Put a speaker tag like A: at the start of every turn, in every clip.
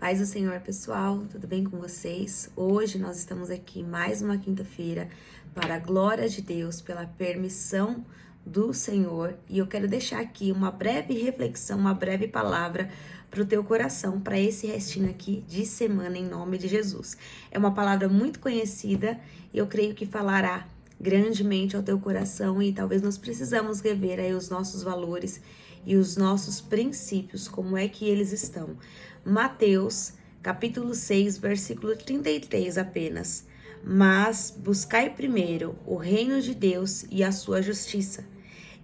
A: Paz do Senhor, pessoal, tudo bem com vocês? Hoje nós estamos aqui mais uma quinta-feira para a glória de Deus, pela permissão do Senhor, e eu quero deixar aqui uma breve reflexão, uma breve palavra para o teu coração, para esse restinho aqui de semana, em nome de Jesus. É uma palavra muito conhecida e eu creio que falará grandemente ao teu coração, e talvez nós precisamos rever aí os nossos valores e os nossos princípios, como é que eles estão. Mateus, capítulo 6, versículo 33 apenas. Mas buscai primeiro o reino de Deus e a sua justiça,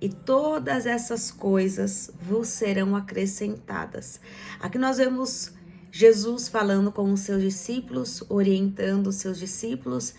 A: e todas essas coisas vos serão acrescentadas. Aqui nós vemos Jesus falando com os seus discípulos, orientando os seus discípulos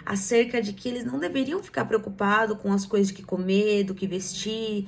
A: acerca de que eles não deveriam ficar preocupados com as coisas que comer, do que vestir,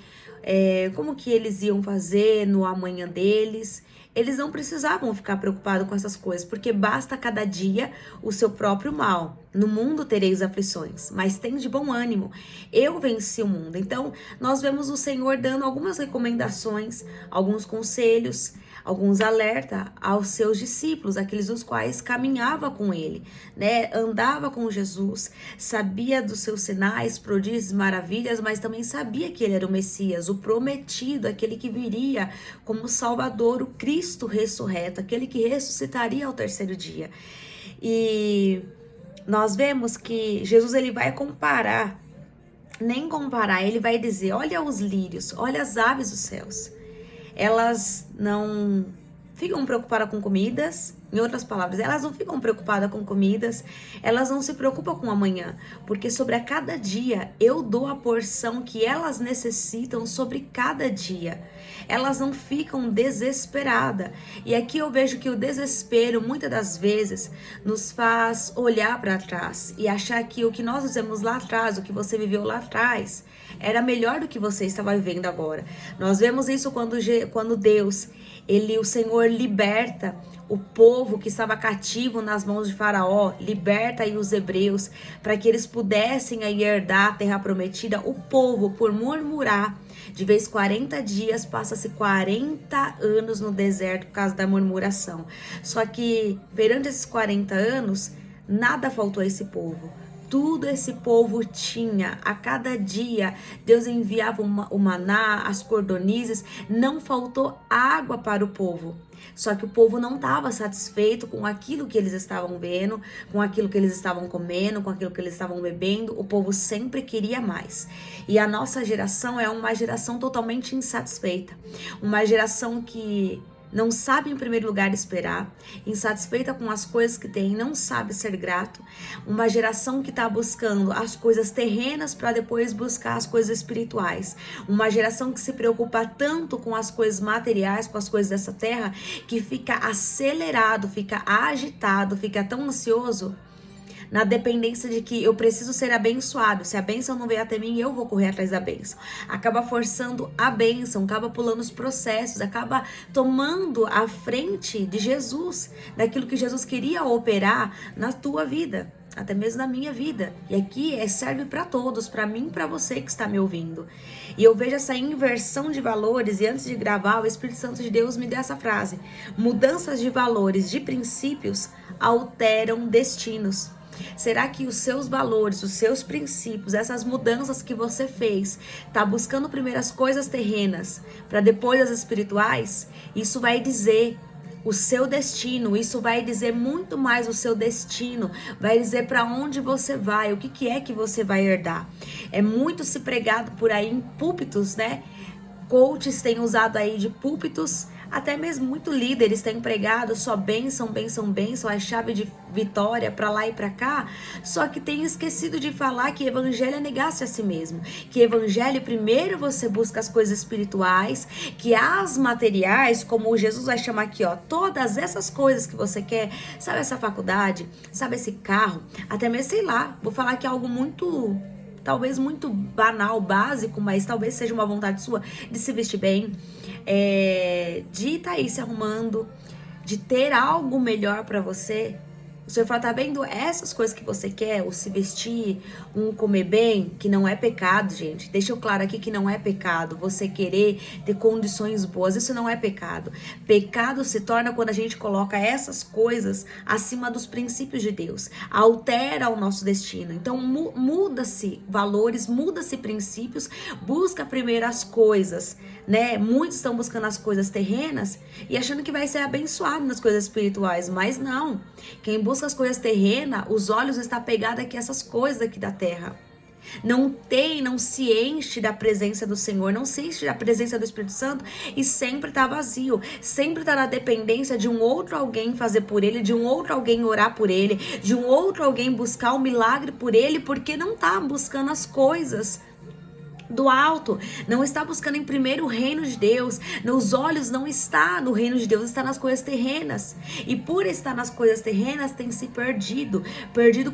A: como que eles iam fazer no amanhã deles. Eles não precisavam ficar preocupados com essas coisas, porque basta cada dia o seu próprio mal. No mundo tereis aflições, mas tem de bom ânimo. Eu venci o mundo. Então, nós vemos o Senhor dando algumas recomendações, alguns conselhos, alguns alertas aos seus discípulos, aqueles os quais caminhava com ele, né? Andava com Jesus, sabia dos seus sinais, prodígios, maravilhas, mas também sabia que ele era o Messias, o prometido, aquele que viria como Salvador, o Cristo ressurreto, aquele que ressuscitaria ao terceiro dia. E nós vemos que Jesus ele vai comparar, ele vai dizer: olha os lírios, olha as aves dos céus. Elas não ficam preocupadas com comidas. Em outras palavras, elas não ficam preocupadas com comidas, elas não se preocupam com amanhã, porque sobre a cada dia eu dou a porção que elas necessitam sobre cada dia. Elas não ficam desesperadas. E aqui eu vejo que o desespero, muitas das vezes, nos faz olhar para trás e achar que o que nós fizemos lá atrás, o que você viveu lá atrás, era melhor do que você estava vivendo agora. Nós vemos isso quando Deus, o Senhor liberta o povo que estava cativo nas mãos de Faraó, liberta aí os hebreus para que eles pudessem aí herdar a terra prometida. O povo, por murmurar, de vez 40 dias, passa-se 40 anos no deserto por causa da murmuração. Só que perante esses 40 anos, nada faltou a esse povo. Tudo esse povo tinha. A cada dia Deus enviava o maná, as cordonizes, não faltou água para o povo. Só que o povo não estava satisfeito com aquilo que eles estavam vendo, com aquilo que eles estavam comendo, com aquilo que eles estavam bebendo. O povo sempre queria mais. E a nossa geração é uma geração totalmente insatisfeita. Uma geração que não sabe em primeiro lugar esperar, insatisfeita com as coisas que tem, não sabe ser grato. Uma geração que está buscando as coisas terrenas para depois buscar as coisas espirituais. Uma geração que se preocupa tanto com as coisas materiais, com as coisas dessa terra, que fica acelerado, fica agitado, fica tão ansioso, na dependência de que eu preciso ser abençoado. Se a bênção não vier até mim, eu vou correr atrás da bênção. Acaba forçando a bênção, acaba pulando os processos, acaba tomando a frente de Jesus, daquilo que Jesus queria operar na tua vida, até mesmo na minha vida. E aqui serve para todos, para mim e para você que está me ouvindo. E eu vejo essa inversão de valores, e antes de gravar, o Espírito Santo de Deus me deu essa frase: mudanças de valores, de princípios, alteram destinos. Será que os seus valores, os seus princípios, essas mudanças que você fez, tá buscando primeiro as coisas terrenas para depois as espirituais? Isso vai dizer o seu destino, isso vai dizer muito mais o seu destino, vai dizer para onde você vai, o que é que você vai herdar. É muito se pregado por aí em púlpitos, né? Coaches têm usado aí de púlpitos, até mesmo muito líderes têm pregado só bênção, bênção, bênção, a chave de vitória para lá e para cá, só que tem esquecido de falar que evangelho é negar-se a si mesmo, que evangelho primeiro você busca as coisas espirituais, que as materiais, como Jesus vai chamar aqui, ó, todas essas coisas que você quer, sabe essa faculdade, sabe esse carro, até mesmo, sei lá, vou falar que é algo muito, talvez muito banal, básico, mas talvez seja uma vontade sua de se vestir bem, de estar aí se arrumando, de ter algo melhor para você. O Senhor fala, tá vendo essas coisas que você quer, o se vestir, comer bem, que não é pecado, gente. Deixa eu claro aqui que não é pecado. Você querer ter condições boas, isso não é pecado. Pecado se torna quando a gente coloca essas coisas acima dos princípios de Deus. Altera o nosso destino. Então muda-se valores, muda-se princípios, busca primeiro as coisas, né? Muitos estão buscando as coisas terrenas e achando que vai ser abençoado nas coisas espirituais, mas não. Quem busca as coisas terrenas, os olhos estão pegados aqui essas coisas aqui da terra. Não se enche da presença do Senhor, não se enche da presença do Espírito Santo e sempre tá vazio, sempre tá na dependência de um outro alguém fazer por ele, de um outro alguém orar por ele, de um outro alguém buscar um milagre por ele, porque não tá buscando as coisas do alto, não está buscando em primeiro o reino de Deus, nos olhos não está no reino de Deus, está nas coisas terrenas, e por estar nas coisas terrenas tem se perdido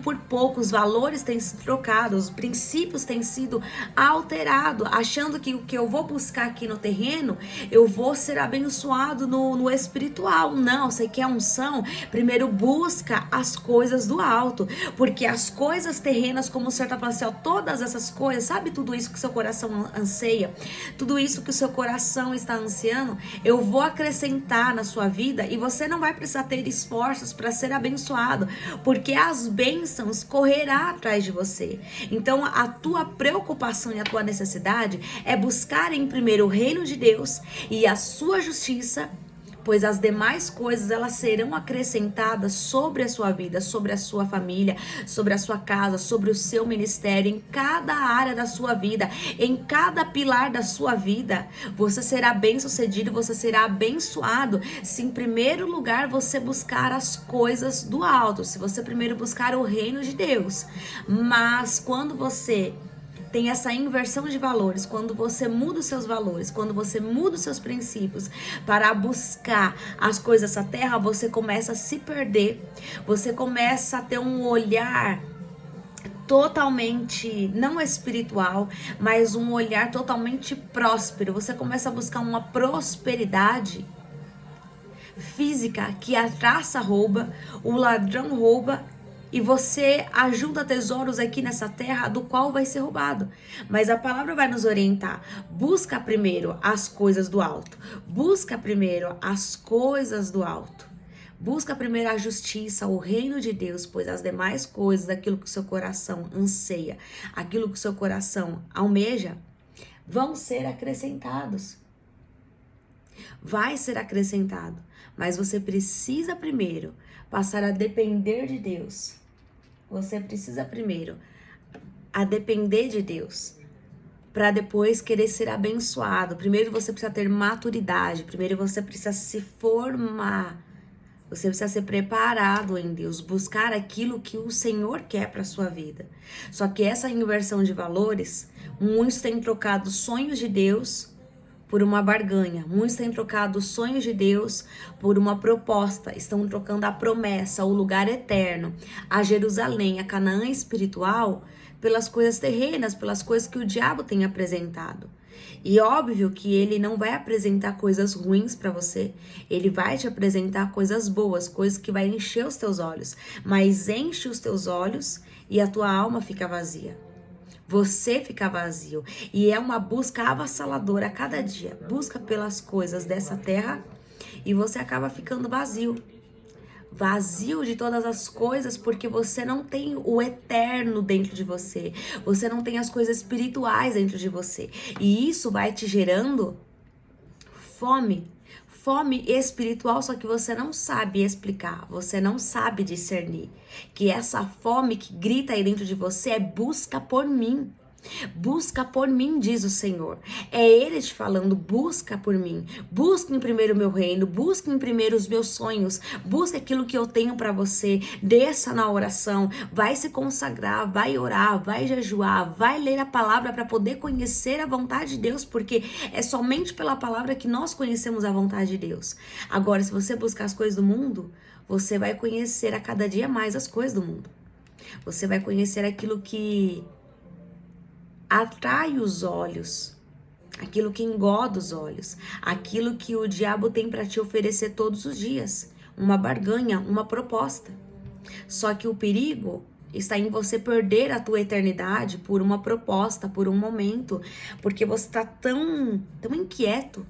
A: por pouco, os valores têm se trocado, os princípios têm sido alterados, achando que o que eu vou buscar aqui no terreno, eu vou ser abençoado no espiritual. Não, você quer unção? Primeiro busca as coisas do alto, porque as coisas terrenas, como o Senhor está falando assim, ó, todas essas coisas, sabe tudo isso que seu coração anseia, tudo isso que o seu coração está ansiando, eu vou acrescentar na sua vida e você não vai precisar ter esforços para ser abençoado, porque as bênçãos correrão atrás de você. Então a tua preocupação e a tua necessidade é buscar em primeiro o reino de Deus e a sua justiça, pois as demais coisas elas serão acrescentadas sobre a sua vida, sobre a sua família, sobre a sua casa, sobre o seu ministério, em cada área da sua vida, em cada pilar da sua vida. Você será bem-sucedido, você será abençoado se em primeiro lugar você buscar as coisas do alto, se você primeiro buscar o reino de Deus. Mas quando você tem essa inversão de valores, quando você muda os seus valores, quando você muda os seus princípios para buscar as coisas da terra, você começa a se perder, você começa a ter um olhar totalmente, não espiritual, mas um olhar totalmente próspero. Você começa a buscar uma prosperidade física que a traça rouba, o ladrão rouba, e você ajuda tesouros aqui nessa terra do qual vai ser roubado. Mas a palavra vai nos orientar. Busca primeiro as coisas do alto. Busca primeiro as coisas do alto. Busca primeiro a justiça, o reino de Deus, pois as demais coisas, aquilo que o seu coração anseia, aquilo que o seu coração almeja, vão ser acrescentados. Vai ser acrescentado. Mas você precisa primeiro passar a depender de Deus. Você precisa primeiro a depender de Deus, para depois querer ser abençoado. Primeiro você precisa ter maturidade, primeiro você precisa se formar, você precisa ser preparado em Deus, buscar aquilo que o Senhor quer para sua vida. Só que essa inversão de valores, muitos têm trocado sonhos de Deus por uma barganha. Muitos têm trocado os sonhos de Deus por uma proposta. Estão trocando a promessa, o lugar eterno, a Jerusalém, a Canaã espiritual, pelas coisas terrenas, pelas coisas que o diabo tem apresentado. E óbvio que ele não vai apresentar coisas ruins para você. Ele vai te apresentar coisas boas, coisas que vai encher os teus olhos. Mas enche os teus olhos e a tua alma fica vazia. Você fica vazio. E é uma busca avassaladora a cada dia. Busca pelas coisas dessa terra e você acaba ficando vazio. Vazio de todas as coisas porque você não tem o eterno dentro de você. Você não tem as coisas espirituais dentro de você. E isso vai te gerando fome. Fome espiritual, só que você não sabe explicar, você não sabe discernir. Que essa fome que grita aí dentro de você é busca por mim. Busca por mim, diz o Senhor. É Ele te falando, busca por mim. Busca em primeiro o meu reino, busca em primeiro os meus sonhos, busca aquilo que eu tenho para você. Desça na oração, vai se consagrar, vai orar, vai jejuar, vai ler a palavra para poder conhecer a vontade de Deus, porque é somente pela palavra que nós conhecemos a vontade de Deus. Agora, se você buscar as coisas do mundo, você vai conhecer a cada dia mais as coisas do mundo. Você vai conhecer aquilo que atrai os olhos, aquilo que engoda os olhos, aquilo que o diabo tem para te oferecer todos os dias, uma barganha, uma proposta. Só que o perigo está em você perder a tua eternidade por uma proposta, por um momento, porque você está tão inquieto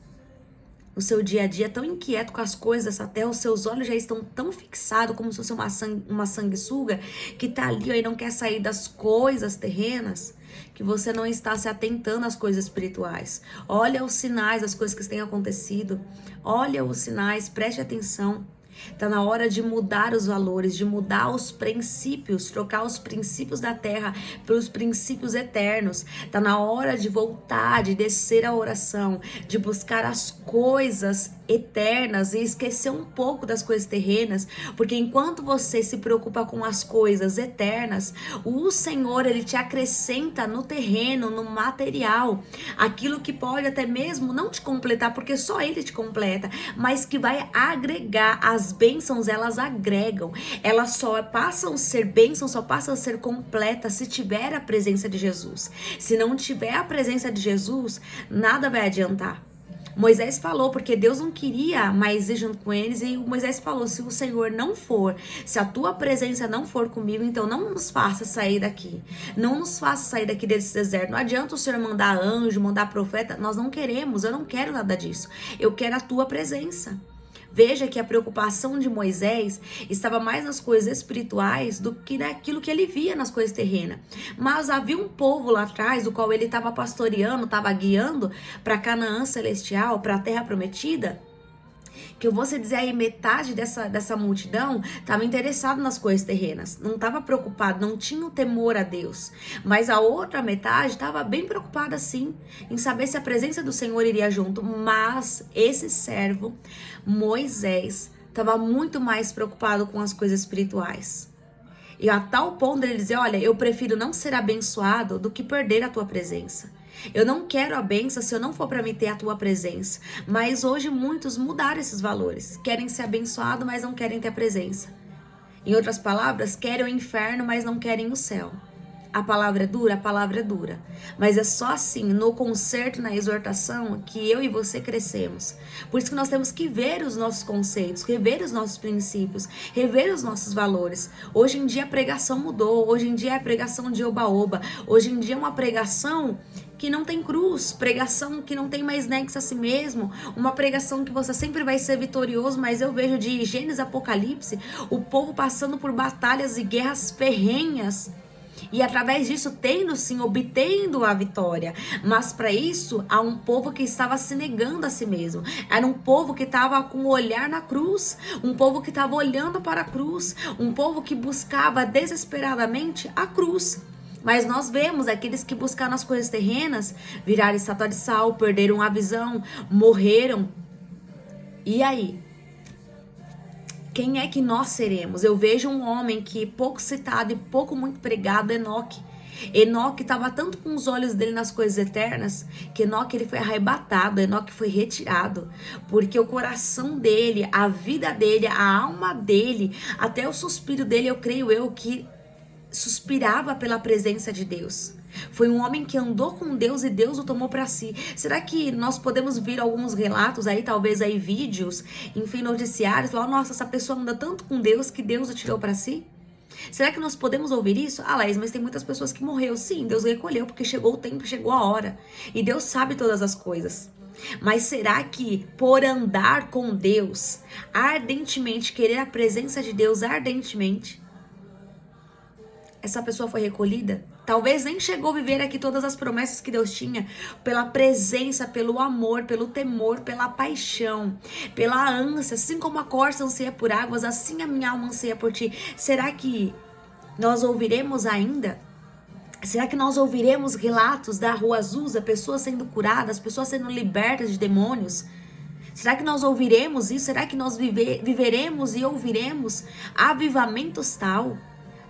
A: no seu dia a dia, tão inquieto com as coisas dessa terra, os seus olhos já estão tão fixados como se fosse uma sanguessuga que tá ali ó, e não quer sair das coisas terrenas, que você não está se atentando às coisas espirituais. Olha os sinais das coisas que têm acontecido, olha os sinais, preste atenção. Tá na hora de mudar os valores, de mudar os princípios, trocar os princípios da terra pelos princípios eternos. Tá na hora de voltar, de descer a oração, de buscar as coisas eternas e esquecer um pouco das coisas terrenas, porque enquanto você se preocupa com as coisas eternas, o Senhor, ele te acrescenta no terreno, no material, aquilo que pode até mesmo não te completar, porque só ele te completa, mas que vai agregar. As bênçãos, elas agregam, elas só passam a ser bênçãos, só passam a ser completas se tiver a presença de Jesus. Se não tiver a presença de Jesus, nada vai adiantar. Moisés falou, porque Deus não queria mais ir junto com eles, e Moisés falou, se o Senhor não for, se a tua presença não for comigo, então não nos faça sair daqui, não nos faça sair daqui desse deserto. Não adianta o Senhor mandar anjo, mandar profeta, nós não queremos, eu não quero nada disso, eu quero a tua presença. Veja que a preocupação de Moisés estava mais nas coisas espirituais do que naquilo que ele via nas coisas terrenas. Mas havia um povo lá atrás, do qual ele estava pastoreando, estava guiando para Canaã celestial, para a terra prometida, que eu vou dizer aí, metade dessa multidão estava interessado nas coisas terrenas, não estava preocupado, não tinha o temor a Deus, mas a outra metade estava bem preocupada sim, em saber se a presença do Senhor iria junto. Mas esse servo, Moisés, estava muito mais preocupado com as coisas espirituais, e a tal ponto ele dizer, olha, eu prefiro não ser abençoado do que perder a tua presença. Eu não quero a bênção se eu não for para me ter a tua presença. Mas hoje muitos mudaram esses valores. Querem ser abençoados, mas não querem ter a presença. Em outras palavras, querem o inferno, mas não querem o céu. A palavra é dura? A palavra é dura. Mas é só assim, no conserto, na exortação, que eu e você crescemos. Por isso que nós temos que ver os nossos conceitos, rever os nossos princípios, rever os nossos valores. Hoje em dia a pregação mudou. Hoje em dia é a pregação de oba-oba. Hoje em dia é uma pregação que não tem cruz, pregação que não tem mais nexo a si mesmo, uma pregação que você sempre vai ser vitorioso. Mas eu vejo de Gênesis a Apocalipse, o povo passando por batalhas e guerras ferrenhas, e através disso tendo sim, obtendo a vitória. Mas para isso há um povo que estava se negando a si mesmo. Era um povo que estava com o olhar na cruz, um povo que estava olhando para a cruz, um povo que buscava desesperadamente a cruz. Mas nós vemos aqueles que buscaram as coisas terrenas, viraram estátua de sal, perderam a visão, morreram. E aí? Quem é que nós seremos? Eu vejo um homem que pouco citado e pouco muito pregado, Enoque. Enoque estava tanto com os olhos dele nas coisas eternas, que Enoque ele foi arrebatado, Enoque foi retirado, porque o coração dele, a vida dele, a alma dele, até o suspiro dele, eu creio eu, que suspirava pela presença de Deus. Foi um homem que andou com Deus e Deus o tomou para si. Será que nós podemos ver alguns relatos aí, talvez aí vídeos, enfim, noticiários, falar, nossa, essa pessoa anda tanto com Deus que Deus o tirou para si? Será que nós podemos ouvir isso? Ah, Laís, mas tem muitas pessoas que morreram. Sim, Deus recolheu porque chegou o tempo, chegou a hora. E Deus sabe todas as coisas. Mas será que por andar com Deus, ardentemente, querer a presença de Deus ardentemente, essa pessoa foi recolhida? Talvez nem chegou a viver aqui todas as promessas que Deus tinha, pela presença, pelo amor, pelo temor, pela paixão, pela ânsia. Assim como a corça anseia por águas, assim a minha alma anseia por ti. Será que nós ouviremos ainda? Será que nós ouviremos relatos da Rua Azusa, pessoas sendo curadas, pessoas sendo libertas de demônios? Será que nós ouviremos isso? Será que nós viveremos e ouviremos avivamentos tal?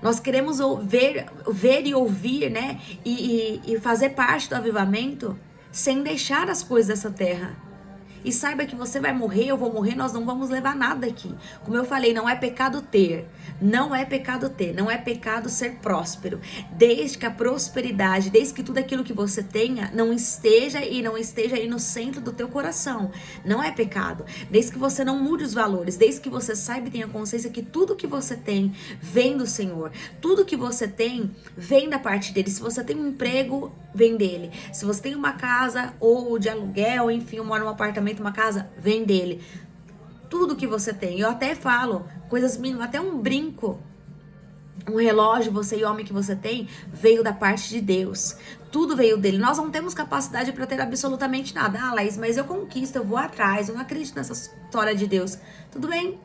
A: Nós queremos ver e ouvir, né? E fazer parte do avivamento sem deixar as coisas dessa terra. E saiba que você vai morrer, eu vou morrer, nós não vamos levar nada aqui. Como eu falei, não é pecado ter. Não é pecado ter. Não é pecado ser próspero. Desde que a prosperidade, desde que tudo aquilo que você tenha não esteja aí no centro do teu coração. Não é pecado. Desde que você não mude os valores. Desde que você saiba e tenha consciência que tudo que você tem vem do Senhor. Tudo que você tem vem da parte dele. Se você tem um emprego, vem dele. Se você tem uma casa ou de aluguel, enfim, mora num apartamento, uma casa, vem dele. Tudo que você tem. Eu até falo coisas mínimas, até um brinco, um relógio, você e homem que você tem, veio da parte de Deus. Tudo veio dele. Nós não temos capacidade para ter absolutamente nada. Ah, Laís, mas eu conquisto, eu vou atrás, eu não acredito nessa história de Deus. Tudo bem.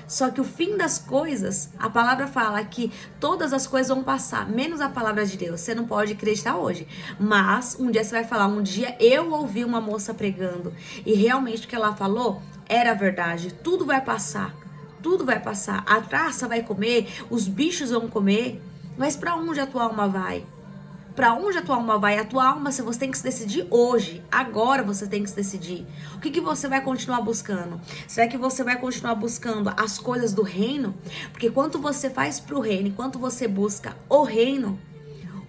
A: Só que o fim das coisas, a palavra fala que todas as coisas vão passar, menos a palavra de Deus. Você não pode acreditar hoje. Mas um dia você vai falar, um dia eu ouvi uma moça pregando e realmente o que ela falou era verdade. Tudo vai passar. Tudo vai passar. A traça vai comer, os bichos vão comer. Mas para onde a tua alma vai? Para onde a tua alma vai? A tua alma, se você tem que se decidir hoje, agora você tem que se decidir. O que você vai continuar buscando? Será que você vai continuar buscando as coisas do reino? Porque quanto você faz pro reino, enquanto você busca o reino,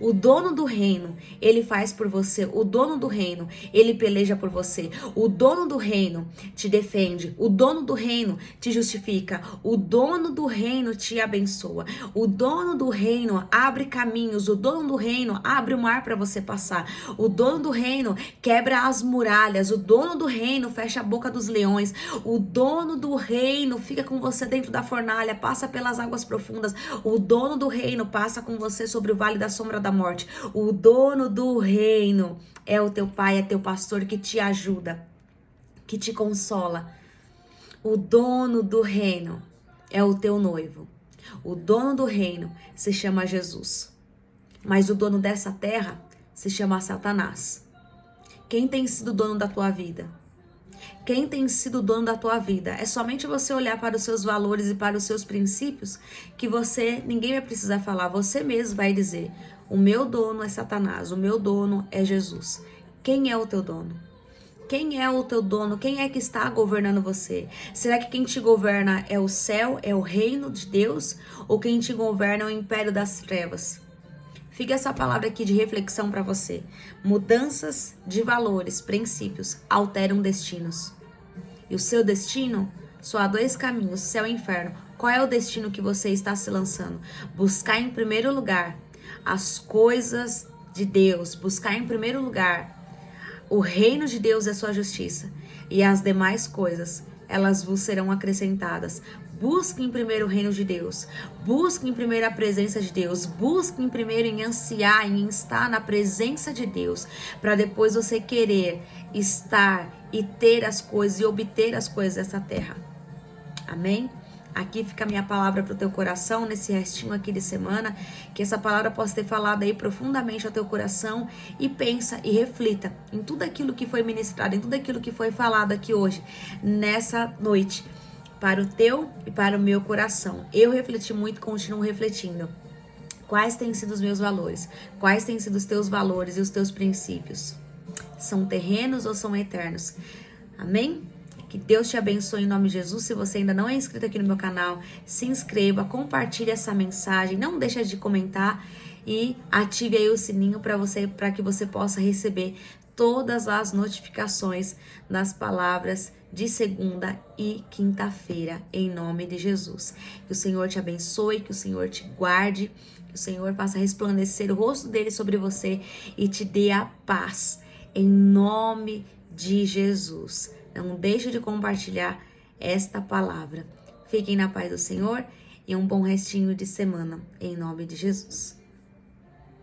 A: o dono do reino, ele faz por você. O dono do reino, ele peleja por você. O dono do reino te defende. O dono do reino te justifica. O dono do reino te abençoa. O dono do reino abre caminhos. O dono do reino abre o mar para você passar. O dono do reino quebra as muralhas. O dono do reino fecha a boca dos leões. O dono do reino fica com você dentro da fornalha, passa pelas águas profundas. O dono do reino passa com você sobre o vale da sombra da morte. O dono do reino é o teu pai, é teu pastor que te ajuda, que te consola. O dono do reino é o teu noivo. O dono do reino se chama Jesus. Mas o dono dessa terra se chama Satanás. Quem tem sido dono da tua vida? Quem tem sido dono da tua vida? É somente você olhar para os seus valores e para os seus princípios que ninguém vai precisar falar, você mesmo vai dizer: o meu dono é Satanás, o meu dono é Jesus. Quem é o teu dono? Quem é o teu dono? Quem é que está governando você? Será que quem te governa é o céu, é o reino de Deus? Ou quem te governa é o império das trevas? Fica essa palavra aqui de reflexão para você. Mudanças de valores, princípios, alteram destinos. E o seu destino, só há dois caminhos, céu e inferno. Qual é o destino que você está se lançando? Buscar em primeiro lugar as coisas de Deus. Buscar em primeiro lugar o reino de Deus e a sua justiça. E as demais coisas, elas vos serão acrescentadas. Busque em primeiro o reino de Deus. Busque em primeiro a presença de Deus. Busque em primeiro em ansiar, em estar na presença de Deus. Para depois você querer estar e ter as coisas e obter as coisas dessa terra. Amém? Aqui fica a minha palavra para o teu coração, nesse restinho aqui de semana, que essa palavra possa ter falado aí profundamente ao teu coração, e pensa e reflita em tudo aquilo que foi ministrado, em tudo aquilo que foi falado aqui hoje, nessa noite, para o teu e para o meu coração. Eu refleti muito, continuo refletindo. Quais têm sido os meus valores? Quais têm sido os teus valores e os teus princípios? São terrenos ou são eternos? Amém? Que Deus te abençoe em nome de Jesus. Se você ainda não é inscrito aqui no meu canal, se inscreva, compartilhe essa mensagem, não deixa de comentar e ative aí o sininho para que você possa receber todas as notificações das palavras de segunda e quinta-feira, em nome de Jesus. Que o Senhor te abençoe, que o Senhor te guarde, que o Senhor faça resplandecer o rosto dele sobre você e te dê a paz, em nome de Jesus. Não deixe de compartilhar esta palavra. Fiquem na paz do Senhor e um bom restinho de semana, em nome de Jesus.